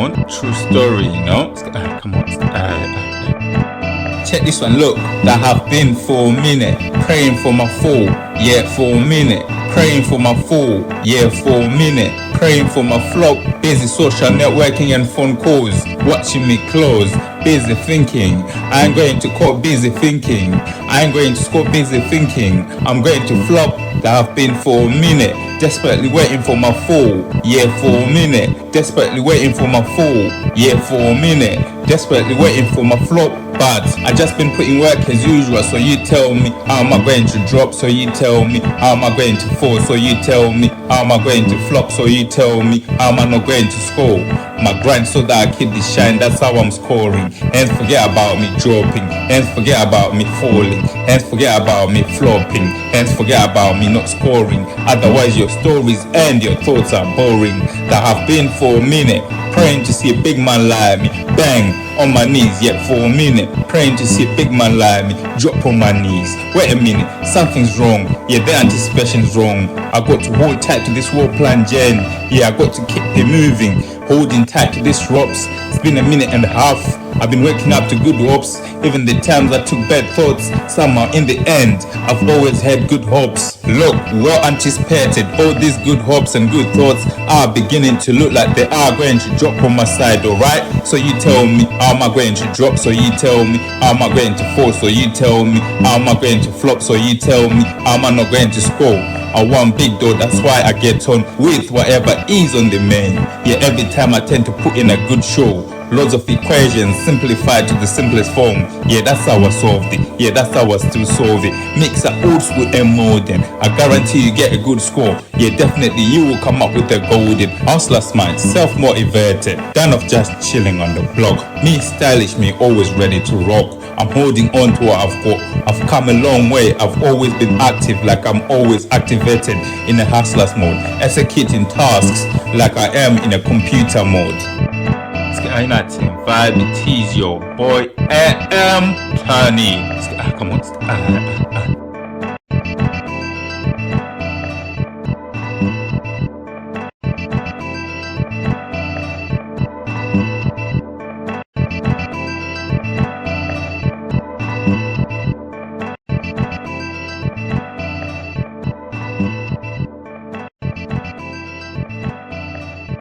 on, true story, you know. Come on, check this one. Look, that have been for a minute praying for my fall, yeah, for a minute praying for my fall, yeah, for a minute praying for my flop. Busy social networking and phone calls, watching me close. Busy thinking, I ain't going to call. Busy thinking, I ain't going to score. Busy thinking, I'm going to flop. That have been for a minute, desperately waiting for my fall, yeah, for a minute, desperately waiting for my fall, yeah, for a minute, desperately waiting for my flop. But I just been putting work as usual, so you tell me, how am I going to drop? So you tell me, how am I going to fall? So you tell me, how am I going to flop? So you tell me, how am I not going to score? My grind so that I keep this shine, that's how I'm scoring. And forget about me dropping, and forget about me falling, and forget about me flopping, and forget about me not scoring. Otherwise your stories and your thoughts are boring. That have been for a minute praying to see a big man like me bang on my knees, yet for a minute praying to see a big man like me drop on my knees. Wait a minute, something's wrong, yeah, the anticipation's wrong. I got to hold tight to this war plan, Jen, yeah, I got to keep it moving, holding tight to this ropes. It's been a minute and a half, I've been waking up to good hopes. Even the times I took bad thoughts, somehow in the end I've always had good hopes. Look, well anticipated, all these good hopes and good thoughts are beginning to look like they are going to drop on my side, alright? So you tell me, how am I going to drop? So you tell me, how am I going to fall? So you tell me, how am I going to flop? So you tell me, how am I not going to score? I want big though, that's why I get on with whatever is on the main. Yeah, every time I tend to put in a good show. Loads of equations simplified to the simplest form. Yeah, that's how I solved it. Yeah, that's how I still solve it. Mix an old school and modern. I guarantee you get a good score. Yeah, definitely you will come up with a golden. Hustler's mind, self-motivated. Done of just chilling on the block. Me stylish, me always ready to rock. I'm holding on to what I've got. I've come a long way. I've always been active, like I'm always activated in a hustler's mode. Executing tasks like I am in a computer mode. I not vibe, it is your boy A.mTony. Come on.